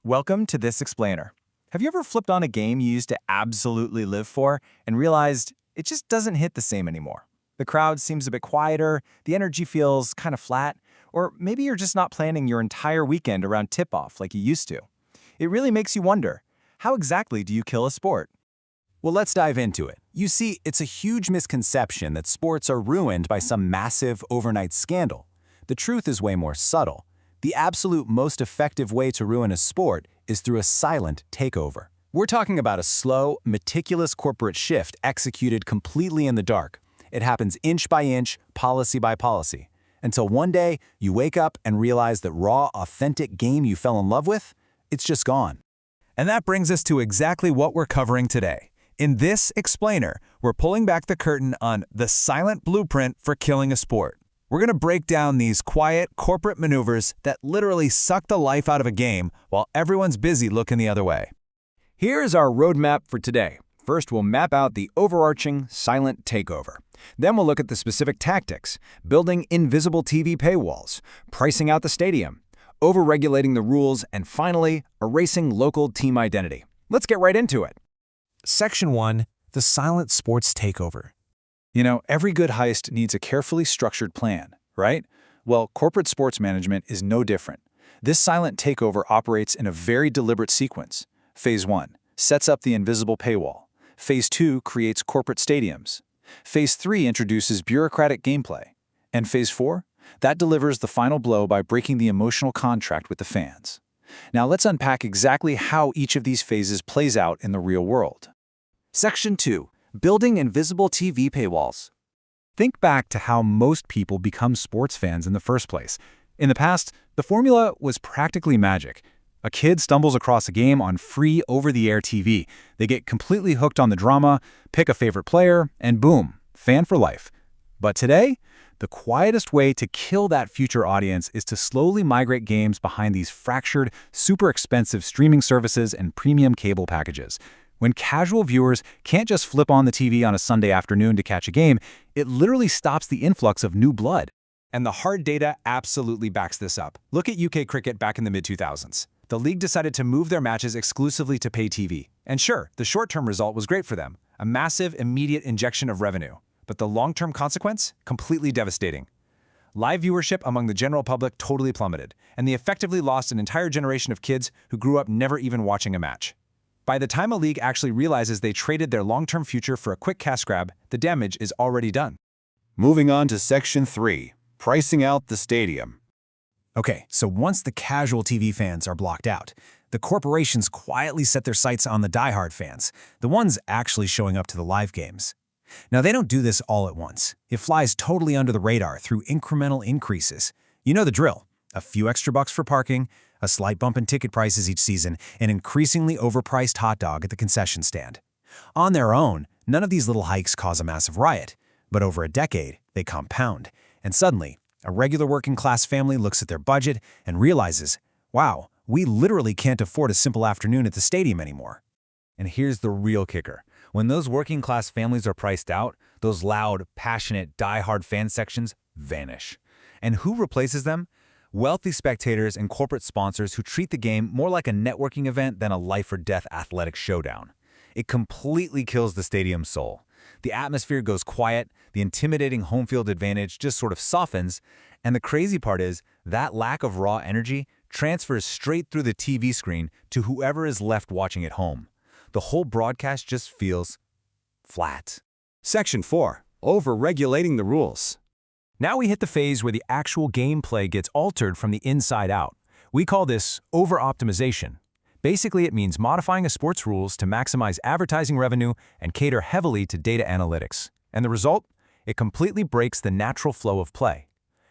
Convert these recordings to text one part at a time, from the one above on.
Welcome to This Explainer. Have you ever flipped on a game you used to absolutely live for and realized it just doesn't hit the same anymore? The crowd seems a bit quieter, the energy feels kind of flat, or maybe you're just not planning your entire weekend around tip-off like you used to. It really makes you wonder, how exactly do you kill a sport? Well, let's dive into it. You see, it's a huge misconception that sports are ruined by some massive overnight scandal. The truth is way more subtle. The absolute most effective way to ruin a sport is through a silent takeover. We're talking about a slow, meticulous corporate shift executed completely in the dark. It happens inch by inch, policy by policy, until one day you wake up and realize that raw, authentic game you fell in love with, it's just gone. And that brings us to exactly what we're covering today. In This Explainer, we're pulling back the curtain on the silent blueprint for killing a sport. We're going to break down these quiet corporate maneuvers that literally suck the life out of a game while everyone's busy looking the other way. Here is our roadmap for today. First, we'll map out the overarching silent takeover. Then we'll look at the specific tactics, building invisible TV paywalls, pricing out the stadium, over-regulating the rules, and finally, erasing local team identity. Let's get right into it. Section 1. The Silent Sports Takeover. You know, every good heist needs a carefully structured plan, right? Well, corporate sports management is no different. This silent takeover operates in a very deliberate sequence. Phase 1 sets up the invisible paywall. Phase 2 creates corporate stadiums. Phase 3 introduces bureaucratic gameplay. And Phase 4? That delivers the final blow by breaking the emotional contract with the fans. Now let's unpack exactly how each of these phases plays out in the real world. Section 2. Building invisible TV paywalls. Think back to how most people become sports fans in the first place. In the past, the formula was practically magic. A kid stumbles across a game on free over-the-air TV. They get completely hooked on the drama, pick a favorite player, and boom, fan for life. But today, the quietest way to kill that future audience is to slowly migrate games behind these fractured, super expensive streaming services and premium cable packages. When casual viewers can't just flip on the TV on a Sunday afternoon to catch a game, it literally stops the influx of new blood. And the hard data absolutely backs this up. Look at UK cricket back in the mid-2000s. The league decided to move their matches exclusively to pay TV. And sure, the short-term result was great for them, a massive, immediate injection of revenue. But the long-term consequence? Completely devastating. Live viewership among the general public totally plummeted, and they effectively lost an entire generation of kids who grew up never even watching a match. By the time a league actually realizes they traded their long-term future for a quick cash grab, the damage is already done. Moving on to Section 3. Pricing out the stadium. Okay, so once the casual TV fans are blocked out, the corporations quietly set their sights on the diehard fans, the ones actually showing up to the live games. Now, they don't do this all at once. It flies totally under the radar through incremental increases. You know the drill. A few extra bucks for parking, a slight bump in ticket prices each season, an increasingly overpriced hot dog at the concession stand. On their own, none of these little hikes cause a massive riot, but over a decade, they compound. And suddenly, a regular working-class family looks at their budget and realizes, wow, we literally can't afford a simple afternoon at the stadium anymore. And here's the real kicker. When those working-class families are priced out, those loud, passionate, die-hard fan sections vanish. And who replaces them? Wealthy spectators and corporate sponsors who treat the game more like a networking event than a life-or-death athletic showdown. It completely kills the stadium's soul. The atmosphere goes quiet, the intimidating home field advantage just sort of softens, and the crazy part is that lack of raw energy transfers straight through the TV screen to whoever is left watching at home. The whole broadcast just feels flat. Section 4. Over-regulating the rules. Now we hit the phase where the actual gameplay gets altered from the inside out. We call this over-optimization. Basically, it means modifying a sport's rules to maximize advertising revenue and cater heavily to data analytics. And the result? It completely breaks the natural flow of play.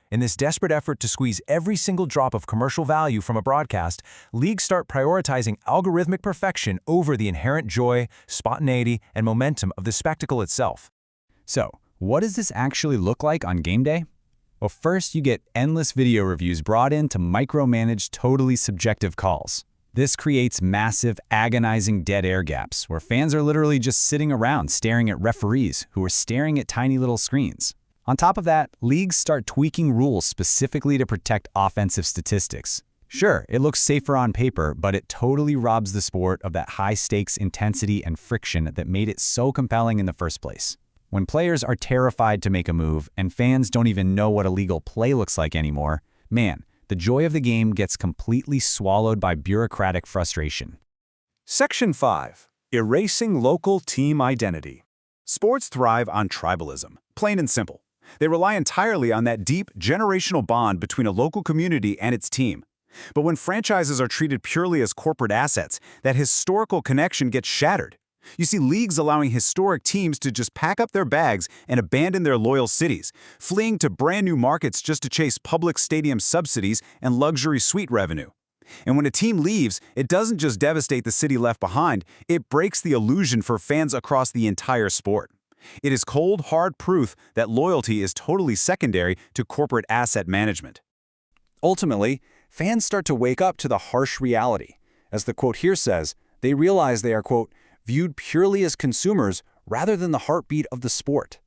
In this desperate effort to squeeze every single drop of commercial value from a broadcast, leagues start prioritizing algorithmic perfection over the inherent joy, spontaneity, and momentum of the spectacle itself. So, what does this actually look like on game day? Well, first you get endless video reviews brought in to micromanage totally subjective calls. This creates massive, agonizing dead air gaps where fans are literally just sitting around staring at referees who are staring at tiny little screens. On top of that, leagues start tweaking rules specifically to protect offensive statistics. Sure, it looks safer on paper, but it totally robs the sport of that high-stakes intensity and friction that made it so compelling in the first place. When players are terrified to make a move and fans don't even know what a legal play looks like anymore, man, the joy of the game gets completely swallowed by bureaucratic frustration. Section 5. Erasing local team identity. Sports thrive on tribalism, plain and simple. They rely entirely on that deep, generational bond between a local community and its team. But when franchises are treated purely as corporate assets, that historical connection gets shattered. You see leagues allowing historic teams to just pack up their bags and abandon their loyal cities, fleeing to brand new markets just to chase public stadium subsidies and luxury suite revenue. And when a team leaves, it doesn't just devastate the city left behind, it breaks the illusion for fans across the entire sport. It is cold, hard proof that loyalty is totally secondary to corporate asset management. Ultimately, fans start to wake up to the harsh reality. As the quote here says, they realize they are, quote, viewed purely as consumers rather than the heartbeat of the sport.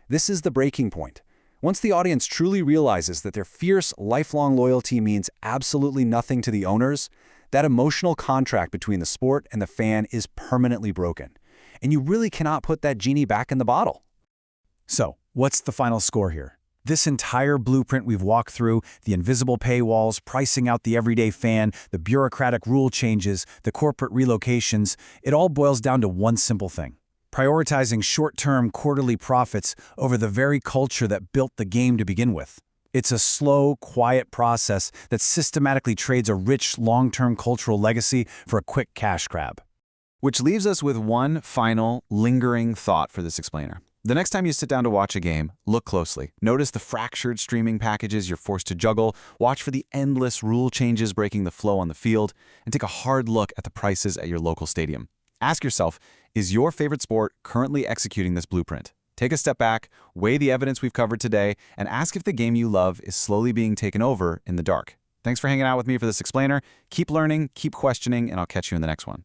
This is the breaking point. Once the audience truly realizes that their fierce, lifelong loyalty means absolutely nothing to the owners, that emotional contract between the sport and the fan is permanently broken. And you really cannot put that genie back in the bottle. So, what's the final score here? This entire blueprint we've walked through, the invisible paywalls, pricing out the everyday fan, the bureaucratic rule changes, the corporate relocations, it all boils down to one simple thing: prioritizing short-term quarterly profits over the very culture that built the game to begin with. It's a slow, quiet process that systematically trades a rich, long-term cultural legacy for a quick cash grab. Which leaves us with one final, lingering thought for this explainer. The next time you sit down to watch a game, look closely. Notice the fractured streaming packages you're forced to juggle, watch for the endless rule changes breaking the flow on the field, and take a hard look at the prices at your local stadium. Ask yourself, is your favorite sport currently executing this blueprint? Take a step back, weigh the evidence we've covered today, and ask if the game you love is slowly being taken over in the dark. Thanks for hanging out with me for this explainer. Keep learning, keep questioning, and I'll catch you in the next one.